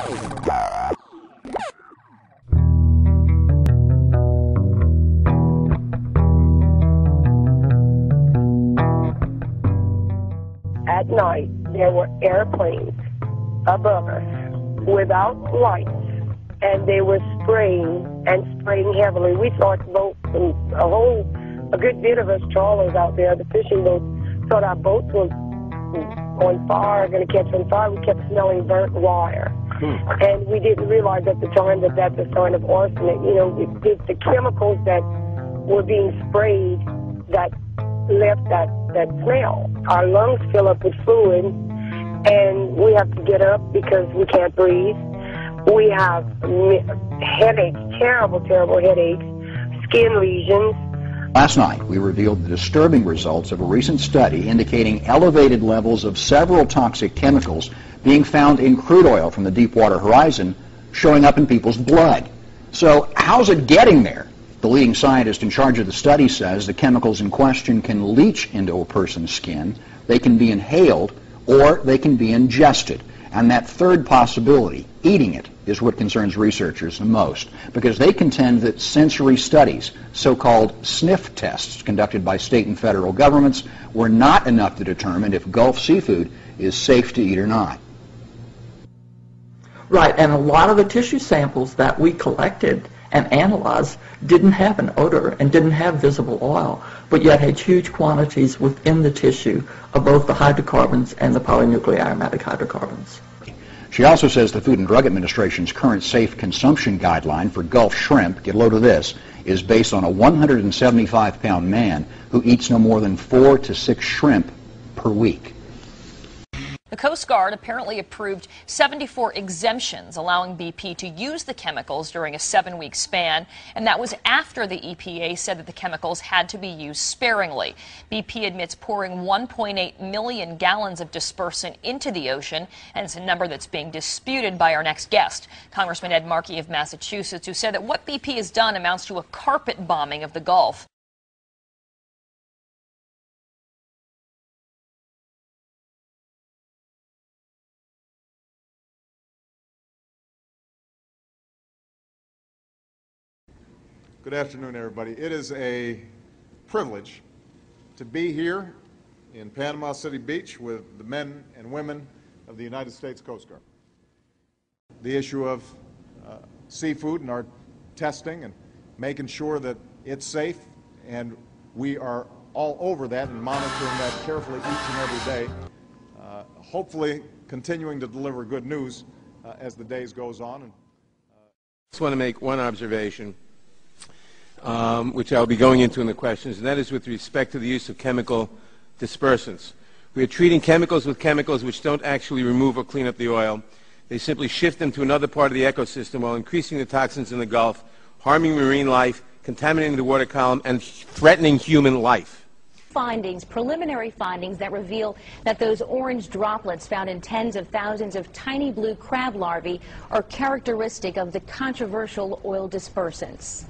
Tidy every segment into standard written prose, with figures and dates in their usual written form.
At night, there were airplanes above us without lights, and they were spraying and spraying heavily. We thought boats, and a good bit of us trawlers out there, the fishing boats, thought our boats were on fire, going to catch on fire. We kept smelling burnt wire. And we didn't realize at the time that that's a sign of arsenic. You know, the chemicals that were being sprayed that left that smell. Our lungs fill up with fluid, and we have to get up because we can't breathe. We have headaches, terrible, terrible headaches, skin lesions. Last night, we revealed the disturbing results of a recent study indicating elevated levels of several toxic chemicals being found in crude oil from the Deepwater Horizon showing up in people's blood. So how's it getting there? The leading scientist in charge of the study says the chemicals in question can leach into a person's skin, they can be inhaled, or they can be ingested. And that third possibility, eating it, is what concerns researchers the most, because they contend that sensory studies, so-called sniff tests conducted by state and federal governments, were not enough to determine if Gulf seafood is safe to eat or not. Right, and a lot of the tissue samples that we collected and analyzed didn't have an odor and didn't have visible oil, but yet had huge quantities within the tissue of both the hydrocarbons and the polynuclear aromatic hydrocarbons. She also says the Food and Drug Administration's current safe consumption guideline for Gulf shrimp, get a load of this, is based on a 175-pound man who eats no more than 4 to 6 shrimp per week. The Coast Guard apparently approved 74 exemptions allowing BP to use the chemicals during a 7-week span, and that was after the EPA said that the chemicals had to be used sparingly. BP admits pouring 1.8 million gallons of dispersant into the ocean, and it's a number that's being disputed by our next guest, Congressman Ed Markey of Massachusetts, who said that what BP has done amounts to a carpet bombing of the Gulf. Good afternoon, everybody. It is a privilege to be here in Panama City Beach with the men and women of the United States Coast Guard. The issue of seafood and our testing and making sure that it's safe, and we are all over that and monitoring that carefully each and every day, hopefully continuing to deliver good news as the days goes on. I just want to make one observation, which I'll be going into in the questions, and that is with respect to the use of chemical dispersants. We are treating chemicals with chemicals which don't actually remove or clean up the oil. They simply shift them to another part of the ecosystem while increasing the toxins in the Gulf, harming marine life, contaminating the water column, and threatening human life. Preliminary findings that reveal that those orange droplets found in tens of thousands of tiny blue crab larvae are characteristic of the controversial oil dispersants.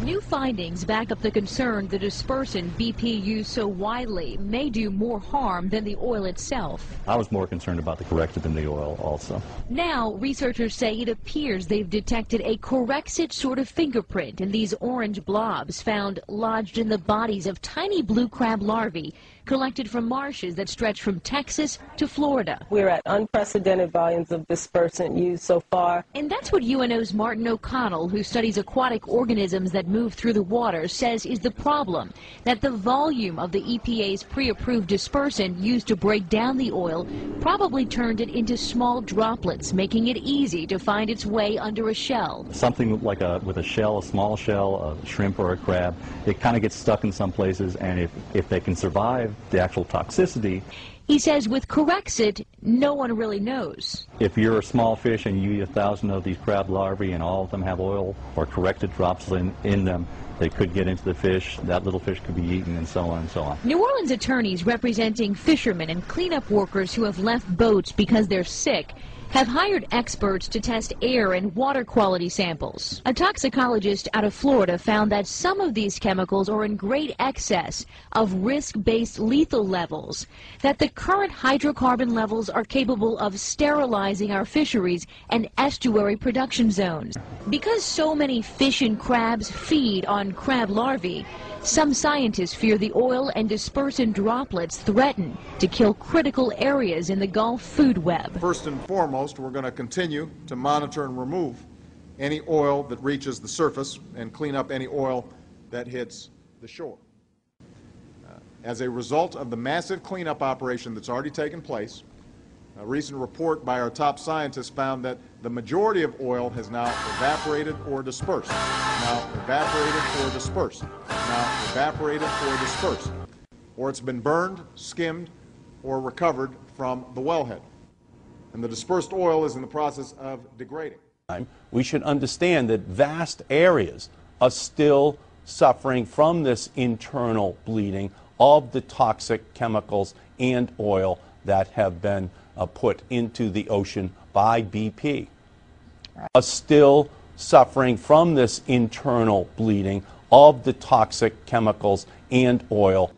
New findings back up the concern the dispersant BP used so widely may do more harm than the oil itself. I was more concerned about the Corexit than the oil also. Now, researchers say it appears they've detected a Corexit sort of fingerprint in these orange blobs found lodged in the bodies of tiny blue crab larvae collected from marshes that stretch from Texas to Florida. We're at unprecedented volumes of dispersant used so far. And that's what UNO's Martin O'Connell, who studies aquatic organisms that move through the water, says is the problem, that the volume of the EPA's pre-approved dispersant used to break down the oil probably turned it into small droplets, making it easy to find its way under a shell. Something like with a shell, a small shell, a shrimp or a crab, it kind of gets stuck in some places, and if they can survive the actual toxicity. He says with Corexit, no one really knows. If you're a small fish and you eat 1,000 of these crab larvae and all of them have oil or Corexit drops in them, they could get into the fish, that little fish could be eaten, and so on and so on. New Orleans attorneys representing fishermen and cleanup workers who have left boats because they're sick have hired experts to test air and water quality samples. A toxicologist out of Florida found that some of these chemicals are in great excess of risk-based lethal levels, that the current hydrocarbon levels are capable of sterilizing our fisheries and estuary production zones. Because so many fish and crabs feed on crab larvae, some scientists fear the oil and dispersant droplets threaten to kill critical areas in the Gulf food web. First and foremost, we're going to continue to monitor and remove any oil that reaches the surface and clean up any oil that hits the shore. As a result of the massive cleanup operation that's already taken place, a recent report by our top scientists found that the majority of oil has now evaporated or dispersed. Now evaporated or dispersed. Now evaporated or dispersed. Or it's been burned, skimmed, or recovered from the wellhead. And the dispersed oil is in the process of degrading. We should understand that vast areas are still suffering from this internal bleeding of the toxic chemicals and oil that have been put into the ocean by BP. Are still suffering from this internal bleeding of the toxic chemicals and oil.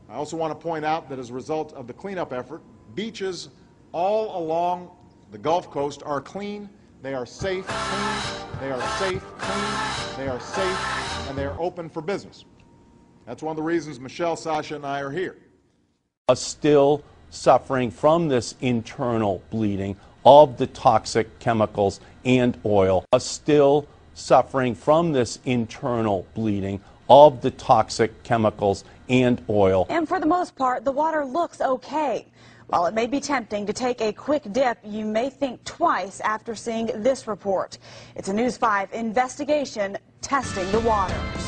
I also want to point out that as a result of the cleanup effort, beaches all along the Gulf Coast are clean, they are safe, clean, they are safe, clean, they are safe, and they are open for business. That's one of the reasons Michelle, Sasha, and I are here. Are still suffering from this internal bleeding of the toxic chemicals and oil. Are still suffering from this internal bleeding of the toxic chemicals and oil. And for the most part, the water looks okay. While it may be tempting to take a quick dip, you may think twice after seeing this report. It's a News 5 investigation testing the waters.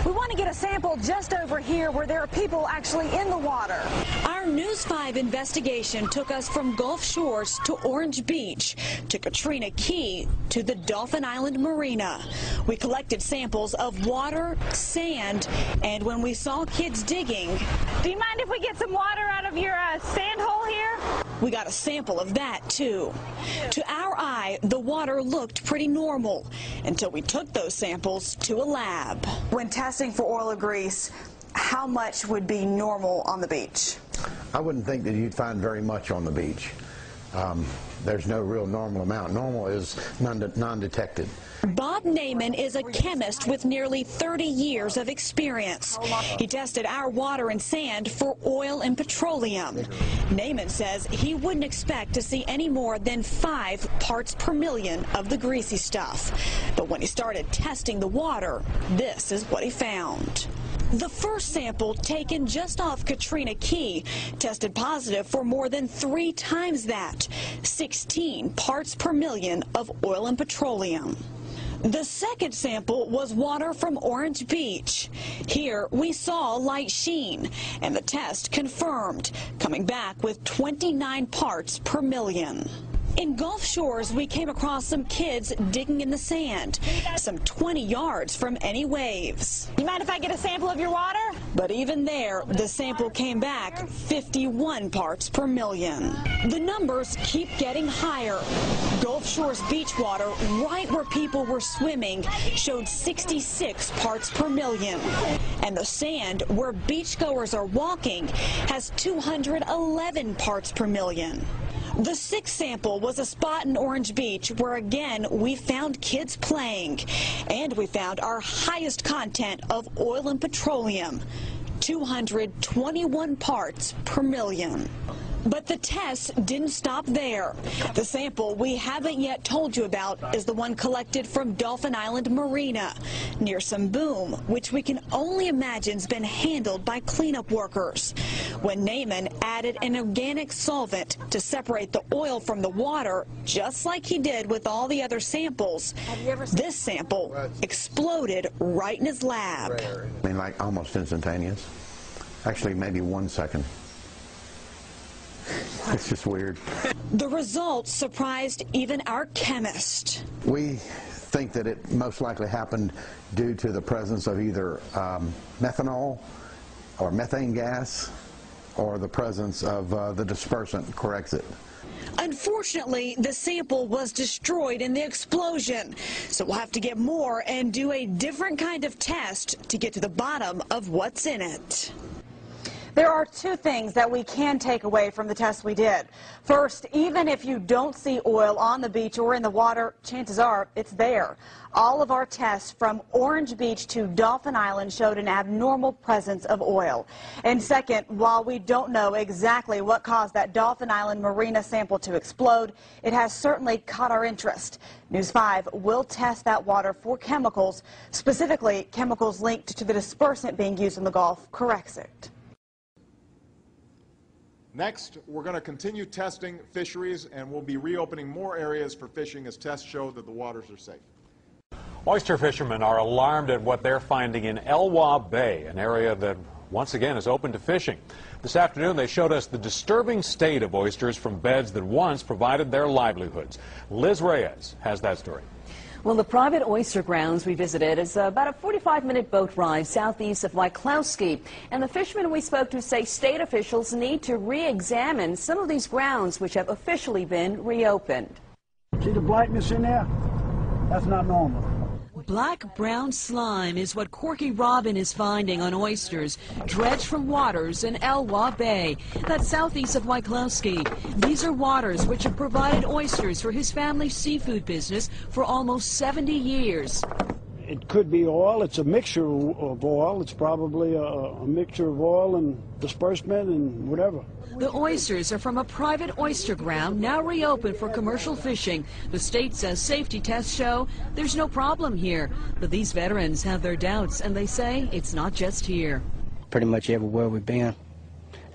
We want to get a sample just over here where there are people actually in the water. Our News 5 investigation took us from Gulf Shores to Orange Beach, to Katrina Key, to the Dolphin Island Marina. We collected samples of water, sand, and when we saw kids digging... Do you mind if we get some water out of your sand hole here? We got a sample of that, too. To our eye, the water looked pretty normal until we took those samples to a lab. When testing for oil or grease, how much would be normal on the beach? I wouldn't think that you'd find very much on the beach. There's no real normal amount. Normal is non-detected. Bob Naiman is a chemist with nearly 30 years of experience. He tested our water and sand for oil and petroleum. Naiman says he wouldn't expect to see any more than 5 parts per million of the greasy stuff. But when he started testing the water, this is what he found. The first sample, taken just off Katrina Key, tested positive for more than 3 times that, 16 parts per million of oil and petroleum. The second sample was water from Orange Beach. Here we saw light sheen, and the test confirmed, coming back with 29 parts per million. In Gulf Shores, we came across some kids digging in the sand, some 20 yards from any waves. You mind if I get a sample of your water? But even there, the sample came back 51 parts per million. The numbers keep getting higher. Gulf Shores beach water, right where people were swimming, showed 66 parts per million. And the sand, where beachgoers are walking, has 211 parts per million. The sixth sample was a spot in Orange Beach where, again, we found kids playing. And we found our highest content of oil and petroleum, 221 parts per million. But the tests didn't stop there. The sample we haven't yet told you about is the one collected from Dolphin Island Marina, near some boom, which we can only imagine's been handled by cleanup workers. When Naiman added an organic solvent to separate the oil from the water, just like he did with all the other samples, this sample exploded right in his lab. I mean, like almost instantaneous. Actually, maybe 1 second. It's just weird. The results surprised even our chemist. We think that it most likely happened due to the presence of either methanol or methane gas or the presence of the dispersant Corexit. Unfortunately, the sample was destroyed in the explosion, so we'll have to get more and do a different kind of test to get to the bottom of what's in it. There are two things that we can take away from the test we did. First, even if you don't see oil on the beach or in the water, chances are it's there. All of our tests from Orange Beach to Dolphin Island showed an abnormal presence of oil. And second, while we don't know exactly what caused that Dolphin Island marina sample to explode, it has certainly caught our interest. News 5 will test that water for chemicals, specifically chemicals linked to the dispersant being used in the Gulf, Corexit. Next, we're going to continue testing fisheries, and we'll be reopening more areas for fishing as tests show that the waters are safe. Oyster fishermen are alarmed at what they're finding in Elwha Bay, an area that once again is open to fishing. This afternoon they showed us the disturbing state of oysters from beds that once provided their livelihoods. Liz Reyes has that story. Well, the private oyster grounds we visited is about a 45-minute boat ride southeast of Wyclowski. And the fishermen we spoke to say state officials need to re-examine some of these grounds which have officially been reopened. See the blackness in there? That's not normal. Black-brown slime is what Corky Robin is finding on oysters dredged from waters in Elwha Bay. That's southeast of Wyclowski. These are waters which have provided oysters for his family's seafood business for almost 70 years. It could be oil. It's a mixture of oil. It's probably a mixture of oil and disbursement and whatever. The oysters are from a private oyster ground now reopened for commercial fishing. The state says safety tests show there's no problem here. But these veterans have their doubts, and they say it's not just here. Pretty much everywhere we've been,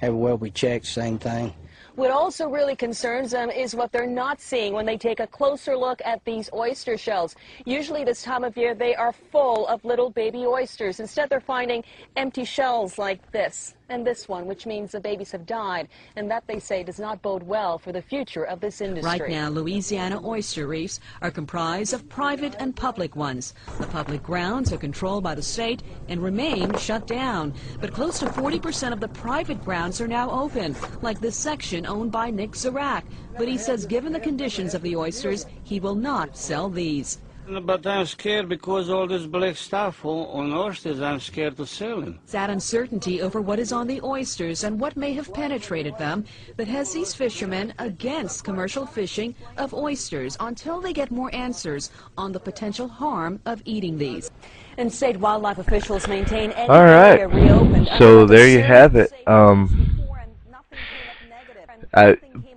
everywhere we checked, same thing. What also really concerns them is what they're not seeing when they take a closer look at these oyster shells. Usually this time of year they are full of little baby oysters. Instead they're finding empty shells like this and this one, which means the babies have died, and that, they say, does not bode well for the future of this industry. Right now, Louisiana oyster reefs are comprised of private and public ones. The public grounds are controlled by the state and remain shut down. But close to 40% of the private grounds are now open, like this section owned by Nick Zarak. But he says given the conditions of the oysters, he will not sell these. But I'm scared because all this black stuff on oysters, I'm scared to sell them. That uncertainty over what is on the oysters and what may have penetrated them that has these fishermen against commercial fishing of oysters until they get more answers on the potential harm of eating these. And state wildlife officials maintain any area reopened. So there you have it.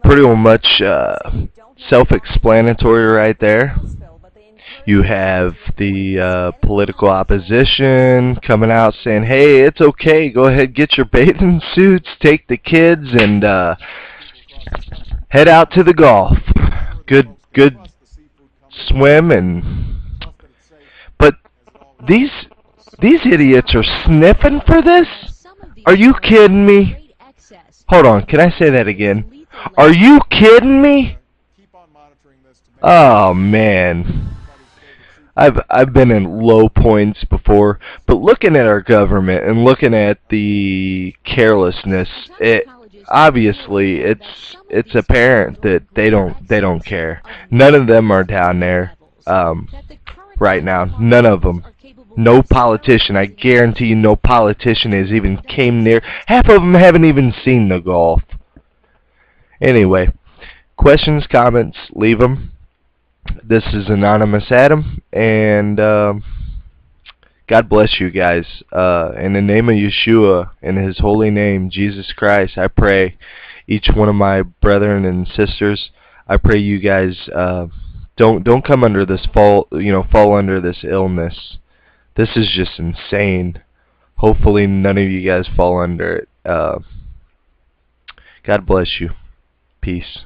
Pretty much self-explanatory right there. You have the political opposition coming out saying, hey, it's okay, go ahead, get your bathing suits, take the kids, and head out to the Gulf. Good swim, but these idiots are sniffing for this? Are you kidding me? Hold on, can I say that again? Are you kidding me? Oh, man. I've been in low points before, but looking at our government and looking at the carelessness, obviously it's apparent that they don't care. None of them are down there right now. None of them. No politician. I guarantee you, no politician has even came near. Half of them haven't even seen the Gulf. Anyway, questions, comments, leave them. This is Anonymous Adam, and God bless you guys. In the name of Yeshua, in His holy name, Jesus Christ, I pray each one of my brethren and sisters. I pray you guys don't come under this fall under this illness. This is just insane. Hopefully, none of you guys fall under it. God bless you. Peace.